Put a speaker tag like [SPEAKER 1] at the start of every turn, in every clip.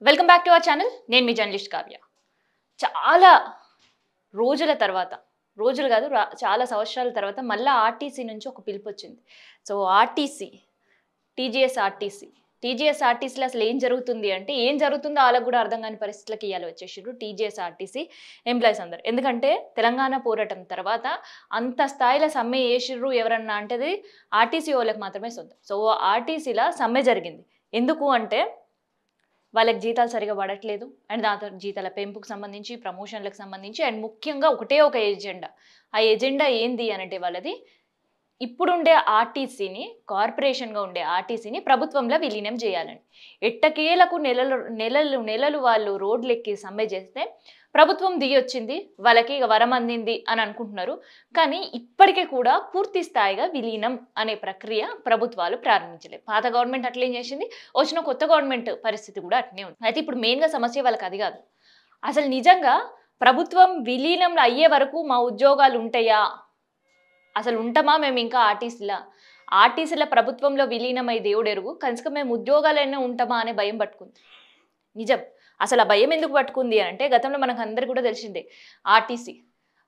[SPEAKER 1] Welcome back to our channel. నేను మీ journalist Kavya. చాలా రోజుల తర్వాత, రోజులు కాదు చాలా సంవత్సరాల తర్వాత మళ్ళీ ఆర్టీసీ నుంచి ఒక పిలుపు వచ్చింది. సో ఆర్టీసీ, టీజీఎస్ఆర్టీసీలో అసలు ఏం జరుగుతుంది అంటే, ఏం జరుగుతుందో వాళ్ళకు కూడా అర్థం కాని పరిస్థితులకు ఇవ్వాలి వచ్చేసారు టీజీఎస్ఆర్టీసీ ఎంప్లాయీస్ అందరు. ఎందుకంటే తెలంగాణ పోరాటం తర్వాత అంత స్థాయిలో సమ్మె చేసిర్రు ఎవరన్నా అంటే అది ఆర్టీసీ వాళ్ళకి మాత్రమే సొంతం. సో ఆర్టీసీలో సమ్మె జరిగింది. ఎందుకు అంటే వాళ్ళకి జీతాలు సరిగా పడట్లేదు, అండ్ దాంతో జీతాల పెంపుకు సంబంధించి, ప్రమోషన్లకు సంబంధించి, అండ్ ముఖ్యంగా ఒకటే ఒక ఎజెండా. ఆ ఎజెండా ఏంది అనంటే వాళ్ళది ఇప్పుడుండే ఆర్టీసీని, కార్పొరేషన్గా ఉండే ఆర్టీసీని ప్రభుత్వంలో విలీనం చేయాలని. ఎట్టకేలకు నెలలు వాళ్ళు రోడ్లెక్కి సమ్మె చేస్తే ప్రభుత్వం దిగొచ్చింది, వాళ్ళకి ఇక వరం అందింది అని అనుకుంటున్నారు. కానీ ఇప్పటికే కూడా పూర్తి స్థాయిగా విలీనం అనే ప్రక్రియ ప్రభుత్వాలు ప్రారంభించలేదు. పాత గవర్నమెంట్ అట్లేం చేసింది, వచ్చిన కొత్త గవర్నమెంట్ పరిస్థితి కూడా అట్నే ఉంది. అయితే ఇప్పుడు మెయిన్గా సమస్య వాళ్ళకి అది కాదు. అసలు నిజంగా ప్రభుత్వం విలీనంలో అయ్యే వరకు మా ఉద్యోగాలు ఉంటాయా, అసలు ఉంటామా మేము ఇంకా ఆర్టీసీల ప్రభుత్వంలో విలీనమై దేవుడు ఎరుగు, కనుక మేము ఉద్యోగాలైనా ఉంటామా అనే భయం పట్టుకుంది. నిజం. అసలు ఆ భయం ఎందుకు పట్టుకుంది అంటే, గతంలో మనకు అందరికీ కూడా తెలిసిందే, ఆర్టీసీ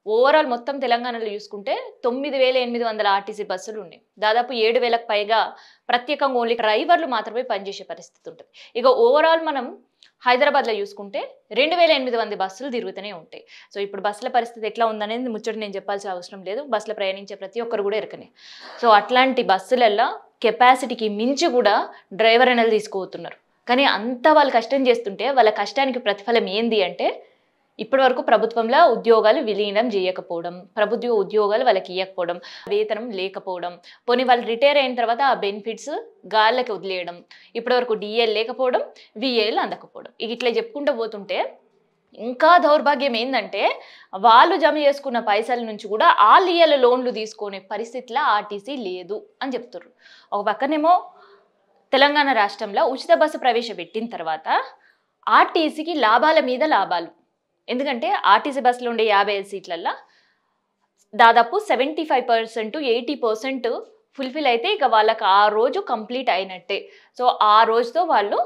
[SPEAKER 1] ఓవరాల్ మొత్తం తెలంగాణలో చూసుకుంటే 9,800 ఆర్టీసీ బస్సులు ఉన్నాయి. దాదాపు 7,000కు పైగా ప్రత్యేకంగా ఓన్లీ డ్రైవర్లు మాత్రమే పనిచేసే పరిస్థితి ఉంటుంది. ఇక ఓవరాల్ మనం హైదరాబాద్లో చూసుకుంటే 2,800 బస్సులు తిరుగుతూనే ఉంటాయి. సో ఇప్పుడు బస్సుల పరిస్థితి ఎట్లా ఉందనేది ముచ్చట నేను చెప్పాల్సిన అవసరం లేదు, బస్సులో ప్రయాణించే ప్రతి ఒక్కరు కూడా ఎరకనే. సో అట్లాంటి బస్సులల్లో కెపాసిటీకి మించి కూడా డ్రైవర్ అనేది తీసుకుపోతున్నారు. కానీ అంతా వాళ్ళు కష్టం చేస్తుంటే వాళ్ళ కష్టానికి ప్రతిఫలం ఏంది అంటే, ఇప్పటి వరకు ప్రభుత్వంలో ఉద్యోగాలు విలీనం చేయకపోవడం, ప్రభుత్వ ఉద్యోగాలు వాళ్ళకి ఇవ్వకపోవడం, వేతనం లేకపోవడం, పోనీ వాళ్ళు రిటైర్ అయిన తర్వాత ఆ బెనిఫిట్స్ గాళ్ళకి వదిలేయడం, ఇప్పటి వరకు డిఏలు లేకపోవడం, విఏలు అందకపోవడం, ఇట్లా చెప్పుకుంటూ పోతుంటే ఇంకా దౌర్భాగ్యం ఏంటంటే, వాళ్ళు జమ చేసుకున్న పైసల నుంచి కూడా ఆలియాల లోన్లు తీసుకునే పరిస్థితిలో ఆర్టీసీ లేదు అని చెప్తున్నారు. ఒక పక్కనేమో తెలంగాణ రాష్ట్రంలో ఉచిత బస్సు ప్రవేశపెట్టిన తర్వాత ఆర్టీసీకి లాభాల మీద లాభాలు. ఎందుకంటే ఆర్టీసీ బస్సులో ఉండే 55 సీట్లల్లో దాదాపు 75%, 80% ఫుల్ఫిల్ అయితే ఇక వాళ్ళకి ఆ రోజు కంప్లీట్ అయినట్టే. సో ఆ రోజుతో వాళ్ళు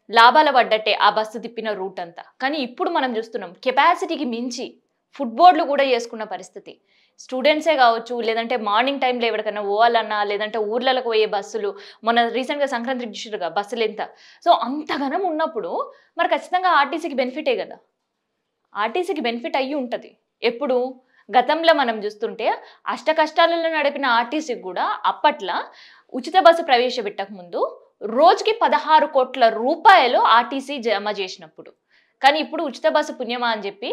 [SPEAKER 1] లాభాల పడ్డట్టే ఆ బస్సు తిప్పిన రూట్ అంతా. కానీ ఇప్పుడు మనం చూస్తున్నాం కెపాసిటీకి మించి ఫుట్బోర్డులు కూడా చేసుకున్న పరిస్థితి. స్టూడెంట్సే కావచ్చు, లేదంటే మార్నింగ్ టైంలో ఎవరికైనా పోవాలన్నా, లేదంటే ఊర్లకు పోయే బస్సులు, మొన్న రీసెంట్గా సంక్రాంతికి చూసారుగా బస్సులు ఎంత. సో అంతగానం ఉన్నప్పుడు మరి ఖచ్చితంగా ఆర్టీసీకి బెనిఫిటే కదా, ఆర్టీసీకి బెనిఫిట్ అయ్యి ఉంటుంది. ఎప్పుడు గతంలో మనం చూస్తుంటే అష్ట కష్టాలలో నడిపిన ఆర్టీసీకి కూడా అప్పట్లో ఉచిత బస్సు ప్రవేశపెట్టక ముందు రోజుకి 16 కోట్ల రూపాయలు ఆర్టీసీ జమ చేసినప్పుడు. కానీ ఇప్పుడు ఉచిత బస్సు పుణ్యమా అని చెప్పి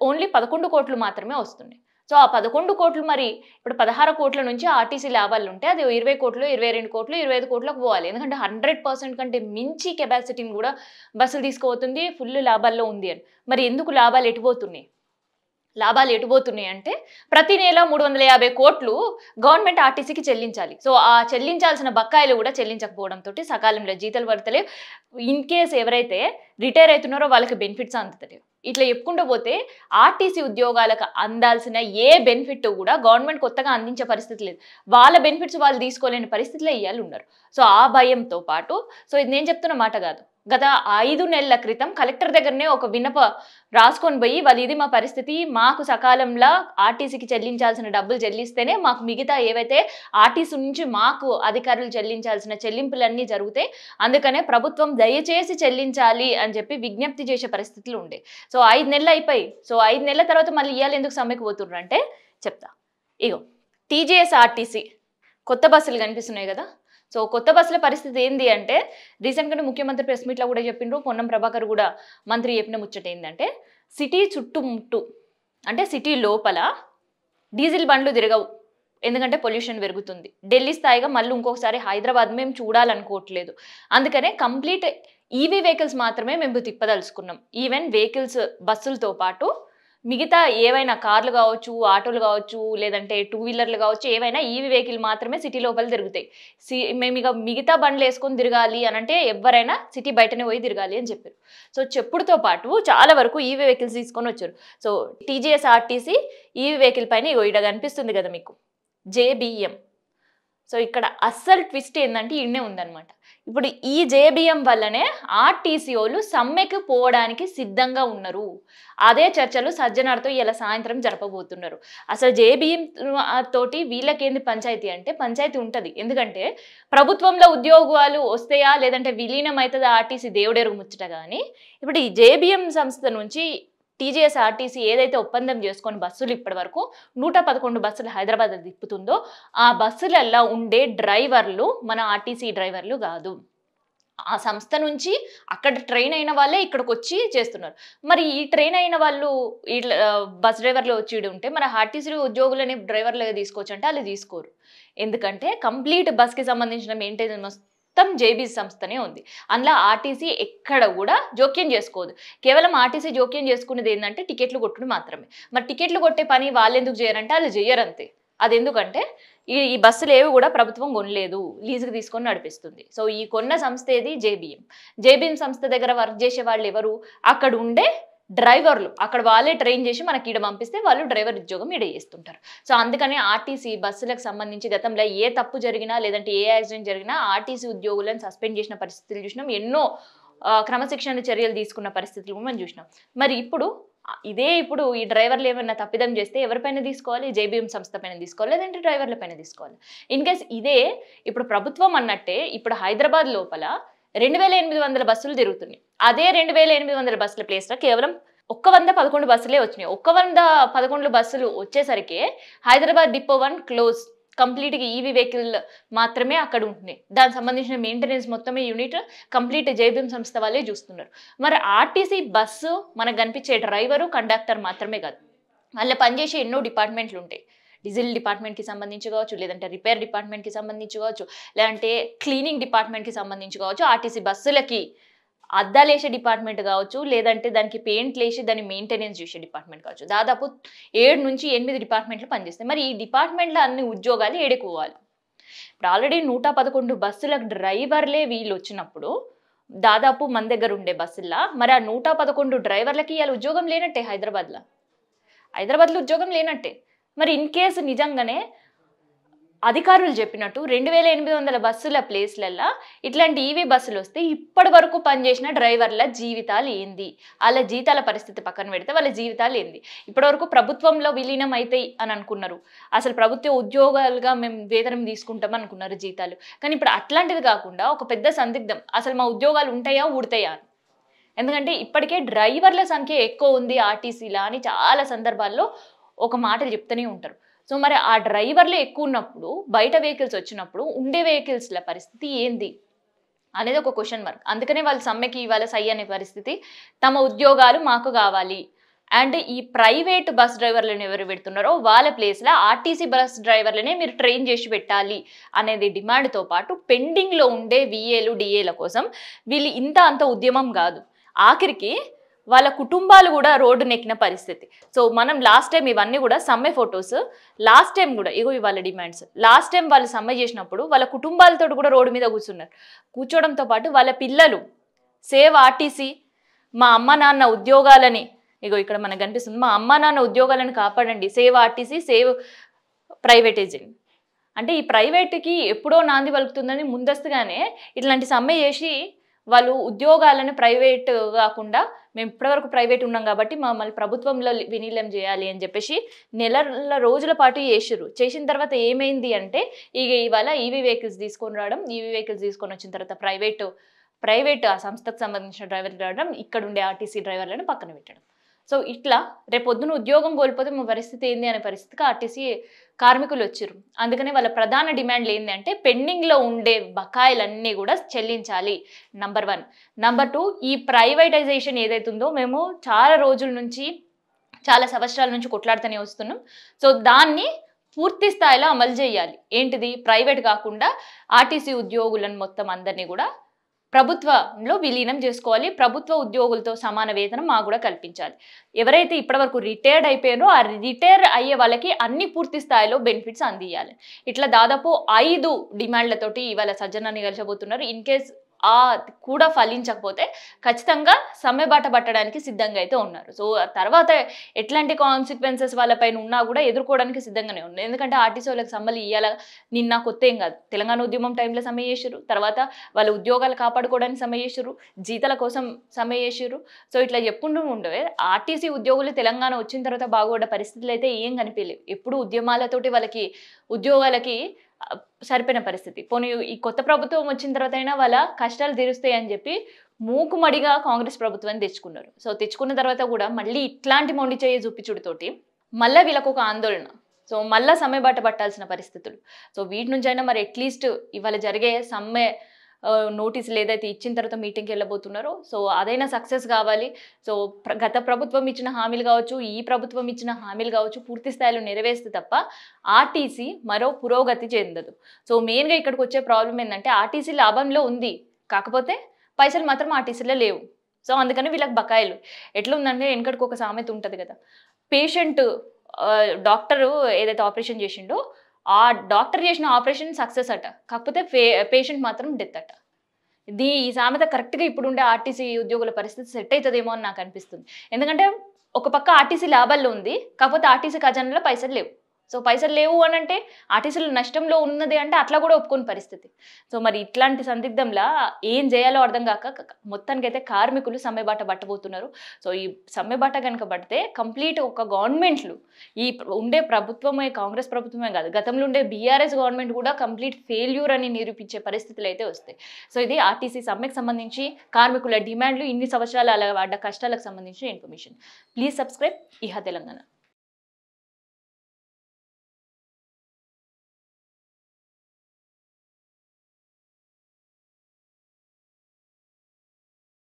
[SPEAKER 1] ఓన్లీ 11 కోట్లు మాత్రమే వస్తున్నాయి. సో ఆ 11 కోట్లు మరి ఇప్పుడు 16 కోట్ల నుంచి ఆర్టీసీ లాభాలు ఉంటే అది 20 కోట్లు, 22 కోట్లు, 25 కోట్లకు పోవాలి. ఎందుకంటే 100% కంటే మించి కెపాసిటీని కూడా బస్సులు తీసుకుపోతుంది, ఫుల్ లాభాల్లో ఉంది అని. మరి ఎందుకు లాభాలు ఎటుపోతున్నాయి? లాభాలు ఎటుపోతున్నాయి అంటే, ప్రతి నెల 350 కోట్లు గవర్నమెంట్ ఆర్టీసీకి చెల్లించాలి. సో ఆ చెల్లించాల్సిన బకాయిలు కూడా చెల్లించకపోవడంతో సకాలంలో జీతాలు పడతలేవు. ఇన్ కేస్ ఎవరైతే రిటైర్ అవుతున్నారో వాళ్ళకి బెనిఫిట్స్ అందుతలేవు. ఇట్లా చెప్పుకుంటూ పోతే ఆర్టీసీ ఉద్యోగాలకు అందాల్సిన ఏ బెనిఫిట్ కూడా గవర్నమెంట్ కొత్తగా అందించే పరిస్థితి లేదు. వాళ్ళ బెనిఫిట్స్ వాళ్ళు తీసుకోలేని పరిస్థితిలో ఇవ్వాలి ఉన్నారు. సో ఆ భయంతో పాటు, సో ఇది నేను చెప్తున్న మాట కాదు, గత 5 నెలల క్రితం కలెక్టర్ దగ్గరనే ఒక విన్నప రాసుకొని పోయి, వాళ్ళు ఇది మా పరిస్థితి, మాకు సకాలంలో ఆర్టీసీకి చెల్లించాల్సిన డబ్బులు చెల్లిస్తేనే మాకు మిగతా ఏవైతే ఆర్టీసీ నుంచి మాకు అధికారులు చెల్లించాల్సిన చెల్లింపులన్నీ జరుగుతాయి, అందుకనే ప్రభుత్వం దయచేసి చెల్లించాలి అని చెప్పి విజ్ఞప్తి చేసే పరిస్థితులు ఉండే. సో 5 నెలలు అయిపోయి, సో 5 నెలల తర్వాత మళ్ళీ ఇవాళ ఎందుకు సమ్మెకు పోతున్నారు అంటే చెప్తా. ఇగో టీజీఎస్ఆర్టీసీ కొత్త బస్సులు కనిపిస్తున్నాయి కదా. సో కొత్త బస్సుల పరిస్థితి ఏంది అంటే, రీసెంట్గానే ముఖ్యమంత్రి ప్రెస్ మీట్లో కూడా చెప్పిండ్రు, పొన్నం ప్రభాకర్ కూడా మంత్రి చెప్పిన ముచ్చట ఏంటంటే, సిటీ చుట్టుముట్టు అంటే సిటీ లోపల డీజిల్ బండ్లు తిరగవు, ఎందుకంటే పొల్యూషన్ పెరుగుతుంది. ఢిల్లీ స్థాయిగా మళ్ళీ ఇంకొకసారి హైదరాబాద్ మేము చూడాలనుకోవట్లేదు, అందుకనే కంప్లీట్ ఈవీ వెహికల్స్ మాత్రమే మేము తిప్పదలుచుకున్నాం. ఈవెన్ వెహికల్స్ బస్సులతో పాటు మిగతా ఏవైనా కార్లు కావచ్చు, ఆటోలు కావచ్చు, లేదంటే 2 వీలర్లు కావచ్చు, ఏవైనా ఈవీ వెహికల్ మాత్రమే సిటీ లోపల తిరుగుతాయి. మేము ఇక మిగతా బండ్లు వేసుకొని తిరగాలి అని అంటే ఎవరైనా సిటీ బయటనే పోయి తిరగాలి అని చెప్పారు. సో చెప్పుడుతో పాటు చాలా వరకు ఈవీ వెహికల్స్ తీసుకొని వచ్చారు. సో టీజీఎస్ఆర్టీసీ ఈవీ వెహికల్ పైన ఇగో ఇక్కడ కనిపిస్తుంది కదా మీకు, జేబిఎం. సో ఇక్కడ అస్సలు ట్విస్ట్ ఏందంటే ఈడనే ఉందన్నమాట. ఇప్పుడు ఈ జేబీఎం వల్లనే ఆర్టీసీఓలు సమ్మెకు పోవడానికి సిద్ధంగా ఉన్నారు. అదే చర్చలు సజ్జనార్తో ఇలా సాయంత్రం జరపబోతున్నారు. అసలు జేబీఎం తోటి వీళ్ళకేంది పంచాయతీ అంటే పంచాయతీ ఉంటుంది. ఎందుకంటే ప్రభుత్వంలో ఉద్యోగాలు వస్తాయా లేదంటే విలీనం అవుతుందా ఆర్టీసీ దేవుడెరుగు ముచ్చట. కానీ ఇప్పుడు ఈ జేబీఎం సంస్థ నుంచి టీజీఎస్ ఆర్టీసీ ఏదైతే ఒప్పందం చేసుకొని బస్సులు ఇప్పటి వరకు 111 బస్సులు హైదరాబాద్ తిప్పుతుందో ఆ బస్సులలో ఉండే డ్రైవర్లు మన ఆర్టీసీ డ్రైవర్లు కాదు. ఆ సంస్థ నుంచి అక్కడ ట్రైన్ అయిన వాళ్ళే ఇక్కడికి వచ్చి చేస్తున్నారు. మరి ఈ ట్రైన్ అయిన వాళ్ళు ఈ బస్ డ్రైవర్లు వచ్చి ఉంటే మన ఆర్టీసీ ఉద్యోగులని డ్రైవర్లుగా తీసుకోవచ్చు అంటే వాళ్ళు తీసుకోరు. ఎందుకంటే కంప్లీట్ బస్కి సంబంధించిన మెయింటెనెన్స్ మొత్తం జేబీ సంస్థనే ఉంది. అందులో ఆర్టీసీ ఎక్కడ కూడా జోక్యం చేసుకోదు. కేవలం ఆర్టీసీ జోక్యం చేసుకునేది ఏంటంటే టికెట్లు కొట్టుడు మాత్రమే. మరి టికెట్లు కొట్టే పని వాళ్ళు ఎందుకు చేయరంటే వాళ్ళు చేయరంతే. అది ఎందుకంటే ఈ బస్సులు ఏవి కూడా ప్రభుత్వం కొనలేదు, లీజుకి తీసుకొని నడిపిస్తుంది. సో ఈ కొన్న సంస్థ ఏది? జేబీఎం. జేబీఎం సంస్థ దగ్గర వర్క్ చేసే వాళ్ళు ఎవరు? అక్కడ ఉండే డ్రైవర్లు. అక్కడ వాళ్ళే ట్రైన్ చేసి మనకి ఈడ పంపిస్తే వాళ్ళు డ్రైవర్ ఉద్యోగం ఈడ చేస్తుంటారు. సో అందుకని ఆర్టీసీ బస్సులకు సంబంధించి గతంలో ఏ తప్పు జరిగినా లేదంటే ఏ యాక్సిడెంట్ జరిగినా ఆర్టీసీ ఉద్యోగులను సస్పెండ్ చేసిన పరిస్థితులు చూసినాం. ఎన్నో క్రమశిక్షణ చర్యలు తీసుకున్న పరిస్థితులు మనం చూసినాం. మరి ఇప్పుడు ఈ డ్రైవర్లు ఏమైనా తప్పిదం చేస్తే ఎవరిపైన తీసుకోవాలి? జేబీఎం సంస్థ పైన తీసుకోవాలి, లేదంటే డ్రైవర్ల పైన తీసుకోవాలి. ఇన్ కేస్ ఇప్పుడు ప్రభుత్వం అన్నట్టే ఇప్పుడు హైదరాబాద్ లోపల 2800 బస్సులు తిరుగుతున్నాయి. అదే 2800 బస్సుల ప్లేస్లో కేవలం 111 బస్సులే వచ్చినాయి. 111 బస్సులు వచ్చేసరికి హైదరాబాద్ డిపో 1 క్లోజ్. కంప్లీట్గా ఈవీ వెహికల్ మాత్రమే అక్కడ ఉంటున్నాయి. దానికి సంబంధించిన మెయింటెనెన్స్ మొత్తమే యూనిట్ కంప్లీట్ జేబీఎం సంస్థ వాళ్ళే చూస్తున్నారు. మరి ఆర్టీసీ బస్సు మనకు కనిపించే డ్రైవరు కండక్టర్ మాత్రమే కాదు, వాళ్ళ పనిచేసే ఎన్నో డిపార్ట్మెంట్లు ఉంటాయి. డీజిల్ డిపార్ట్మెంట్కి సంబంధించి కావచ్చు, లేదంటే రిపేర్ డిపార్ట్మెంట్కి సంబంధించి కావచ్చు, లేదంటే క్లీనింగ్ డిపార్ట్మెంట్కి సంబంధించి కావచ్చు, ఆర్టీసీ బస్సులకి అద్దాలు వేసే డిపార్ట్మెంట్ కావచ్చు, లేదంటే దానికి పెయింట్లు వేసి దాన్ని మెయింటెనెన్స్ చేసే డిపార్ట్మెంట్ కావచ్చు. దాదాపు 7 నుంచి 8 డిపార్ట్మెంట్లు పనిచేస్తాయి. మరి ఈ డిపార్ట్మెంట్లో అన్ని ఉద్యోగాలు ఏడుకోవాలి. ఇప్పుడు ఆల్రెడీ 111 బస్సులకు డ్రైవర్లే వీళ్ళు వచ్చినప్పుడు దాదాపు మన దగ్గర ఉండే బస్సుల్లో మరి ఆ 111 డ్రైవర్లకి ఇవాళ ఉద్యోగం లేనట్టే. హైదరాబాద్లో ఉద్యోగం లేనట్టే. మరి ఇన్ కేసు నిజంగానే అధికారులు చెప్పినట్టు 2800 బస్సుల ప్లేస్లల్లో ఇట్లాంటి ఈవీ బస్సులు వస్తే ఇప్పటి వరకు పనిచేసిన డ్రైవర్ల జీవితాలు ఏంది? వాళ్ళ జీతాల పరిస్థితి పక్కన పెడితే వాళ్ళ జీవితాలు ఏంది? ఇప్పటివరకు ప్రభుత్వంలో విలీనం అవుతాయి అని అనుకున్నారు. అసలు ప్రభుత్వ ఉద్యోగాలుగా మేము వేతనం తీసుకుంటాం అనుకున్నారు జీతాలు. కానీ ఇప్పుడు అట్లాంటిది కాకుండా ఒక పెద్ద సందిగ్ధం, అసలు మా ఉద్యోగాలు ఉంటాయా ఊడతాయా అని. ఎందుకంటే ఇప్పటికే డ్రైవర్ల సంఖ్య ఎక్కువ ఉంది ఆర్టీసీలా అని చాలా సందర్భాల్లో ఒక మాటలు చెప్తూనే ఉంటారు. సో మరి ఆ డ్రైవర్లు ఎక్కువ ఉన్నప్పుడు బయట వెహికల్స్ వచ్చినప్పుడు ఉండే వెహికల్స్ల పరిస్థితి ఏంది అనేది ఒక క్వశ్చన్ మార్క్. అందుకనే వాళ్ళు సమ్మెకి ఇవాళ సై అనే పరిస్థితి. తమ ఉద్యోగాలు మాకు కావాలి అండ్ ఈ ప్రైవేట్ బస్ డ్రైవర్లను ఎవరు పెడుతున్నారో వాళ్ళ ప్లేస్లో ఆర్టీసీ బస్ డ్రైవర్లనే మీరు ట్రైన్ చేసి పెట్టాలి అనేది డిమాండ్తో పాటు పెండింగ్లో ఉండే విఏలు డిఏల కోసం వీళ్ళు అంత ఉద్యమం కాదు, ఆఖరికి వాళ్ళ కుటుంబాలు కూడా రోడ్డు నెక్కిన పరిస్థితి. సో మనం లాస్ట్ టైం ఇవన్నీ కూడా సమ్మె ఫొటోస్, లాస్ట్ టైం కూడా వాళ్ళ డిమాండ్స్. లాస్ట్ టైం వాళ్ళు సమ్మె చేసినప్పుడు వాళ్ళ కుటుంబాలతో కూడా రోడ్డు మీద కూర్చోవడంతో పాటు వాళ్ళ పిల్లలు సేవ్ ఆర్టీసీ, మా అమ్మ నాన్న ఉద్యోగాలని ఇక్కడ మనకు కనిపిస్తుంది, మా అమ్మ నాన్న ఉద్యోగాలను కాపాడండి, సేవ్ ఆర్టీసీ, సేవ్ ప్రైవేటైజింగ్. అంటే ఈ ప్రైవేట్కి ఎప్పుడో నాంది పలుకుతుందని ముందస్తుగానే ఇట్లాంటి సమ్మె చేసి వాళ్ళు ఉద్యోగాలను ప్రైవేట్ కాకుండా మేము ఇప్పటివరకు ప్రైవేట్ ఉన్నాం కాబట్టి మమ్మల్ని ప్రభుత్వంలో విలీనం చేయాలి అని చెప్పేసి నెల రోజుల పాటు చేసిన తర్వాత ఏమైంది అంటే ఇవాళ ఈవీ వెహికల్స్ తీసుకొని రావడం, ఈవీ వెహికల్స్ తీసుకొని వచ్చిన తర్వాత ప్రైవేట్ ఆ సంస్థకు సంబంధించిన డ్రైవర్లు రావడం, ఇక్కడ ఉండే ఆర్టీసీ డ్రైవర్లను పక్కన పెట్టడం. సో ఇట్లా రేపొద్దున ఉద్యోగం కోల్పోతే మా పరిస్థితి ఏంది అనే పరిస్థితికి ఆర్టీసీ కార్మికులు వచ్చారు. అందుకనే వాళ్ళ ప్రధాన డిమాండ్లు ఏంటి అంటే పెండింగ్లో ఉండే బకాయిలన్నీ కూడా చెల్లించాలి, నంబర్ 1. నంబర్ 2, ఈ ప్రైవేటైజేషన్ ఏదైతుందో మేము చాలా రోజుల నుంచి చాలా సంవత్సరాల నుంచి కొట్లాడుతూనే వస్తున్నాం. సో దాన్ని పూర్తి స్థాయిలో అమలు చేయాలి. ఏంటిది? ప్రైవేట్ కాకుండా ఆర్టీసీ ఉద్యోగులను మొత్తం అందరినీ కూడా ప్రభుత్వంలో విలీనం చేసుకోవాలి, ప్రభుత్వ ఉద్యోగులతో సమాన వేతనం మాకు కూడా కల్పించాలి. ఎవరైతే ఇప్పటివరకు రిటైర్డ్ అయిపోయారో ఆ రిటైర్ అయ్యే వాళ్ళకి అన్ని పూర్తి స్థాయిలో బెనిఫిట్స్ అందియాలి. ఇట్లా దాదాపు 5 డిమాండ్లతోటి ఇవాళ సజ్జనాన్ని కలిసబోతున్నారు. ఇన్ కేస్ కూడా ఫలించకపోతే ఖచ్చితంగా సమ్మె బాట పట్టడానికి సిద్ధంగా అయితే ఉన్నారు. సో తర్వాత ఎట్లాంటి కాన్సిక్వెన్సెస్ వాళ్ళపైన ఉన్నా కూడా ఎదుర్కోవడానికి సిద్ధంగానే ఉన్నారు. ఎందుకంటే ఆర్టీసీ వాళ్ళకి సమ్మెలు ఇయ్యాల నిన్న కొత్త ఏం కాదు. తెలంగాణ ఉద్యమం టైంలో సమ్మె చేసిర్రు, తర్వాత వాళ్ళ ఉద్యోగాలు కాపాడుకోవడానికి సమ్మె చేసిర్రు, జీతాల కోసం సమ్మె చేసిర్రు. సో ఇట్లా చెప్పుకుంటూ ఉంటే ఆర్టీసీ ఉద్యోగులు తెలంగాణ వచ్చిన తర్వాత బాగుపడ్డ పరిస్థితులు అయితే ఏం కనిపించలేవు. ఎప్పుడు ఉద్యమాలతోటి వాళ్ళకి ఉద్యోగాలకి సరిపోయిన పరిస్థితి. పోనీ ఈ కొత్త ప్రభుత్వం వచ్చిన తర్వాత అయినా వాళ్ళ కష్టాలు తీరుస్తాయి అని చెప్పి మూకుమడిగా కాంగ్రెస్ ప్రభుత్వాన్ని తెచ్చుకున్నారు. సో తెచ్చుకున్న తర్వాత కూడా మళ్ళీ ఇట్లాంటి మొండి చేయి చూపించుడుతోటి మళ్ళీ వీళ్ళకు ఒక ఆందోళన. సో మళ్ళీ సమ్మె బాట పట్టాల్సిన పరిస్థితులు. సో వీటి నుంచి అయినా మరి అట్లీస్ట్ ఇవాళ జరిగే సమ్మె నోటీసులు ఏదైతే ఇచ్చిన తర్వాత మీటింగ్కి వెళ్ళబోతున్నారో సో అదైనా సక్సెస్ కావాలి. సో గత ప్రభుత్వం ఇచ్చిన హామీలు కావచ్చు, ఈ ప్రభుత్వం ఇచ్చిన హామీలు కావచ్చు పూర్తి స్థాయిలో నెరవేర్స్తే తప్ప ఆర్టీసీ మరో పురోగతి చెందదు. సో మెయిన్గా ఇక్కడికి వచ్చే ప్రాబ్లం ఏంటంటే ఆర్టీసీ లాభంలో ఉంది, కాకపోతే పైసలు మాత్రం ఆర్టీసీలో లేవు. సో అందుకని వీళ్ళకి బకాయిలు. ఎట్లుందంటే వెనకటికి ఒక సామెత ఉంటుంది కదా, పేషెంట్ డాక్టరు ఏదైతే ఆపరేషన్ చేసిండో ఆ డాక్టర్ చేసిన ఆపరేషన్ సక్సెస్ అట, కాకపోతే పేషెంట్ మాత్రం డెత్ అట. ఈ సామెత కరెక్ట్గా ఇప్పుడుండే ఆర్టీసీ ఉద్యోగుల పరిస్థితి సెట్ అవుతుందేమో అని నాకు అనిపిస్తుంది. ఎందుకంటే ఒక పక్క ఆర్టీసీ లాభాల్లో ఉంది, కాకపోతే ఆర్టీసీ ఖజానాలో పైసలు లేవు. సో పైసలు లేవు అని అంటే ఆర్టీసీలు నష్టంలో ఉన్నది అంటే అట్లా కూడా ఒప్పుకునే పరిస్థితి. సో మరి ఇట్లాంటి సందిగ్ధంలో ఏం చేయాలో అర్థం కాక మొత్తానికైతే కార్మికులు సమ్మె బాట పట్టబోతున్నారు. సో ఈ సమ్మె బాట కనుక పడితే కంప్లీట్ ఒక గవర్నమెంట్లు ఈ ఉండే ప్రభుత్వమే కాంగ్రెస్ ప్రభుత్వమే కాదు, గతంలో ఉండే బీఆర్ఎస్ గవర్నమెంట్ కూడా కంప్లీట్ ఫెయిల్యూర్ అని నిరూపించే పరిస్థితులు అయితే వస్తాయి. సో ఇది ఆర్టీసీ సమ్మెకు సంబంధించి కార్మికుల డిమాండ్లు, ఇన్ని సంవత్సరాలు అలా పడ్డ కష్టాలకు సంబంధించిన ఇన్ఫర్మేషన్. ప్లీజ్ సబ్స్క్రైబ్ ఇహ తెలంగాణ.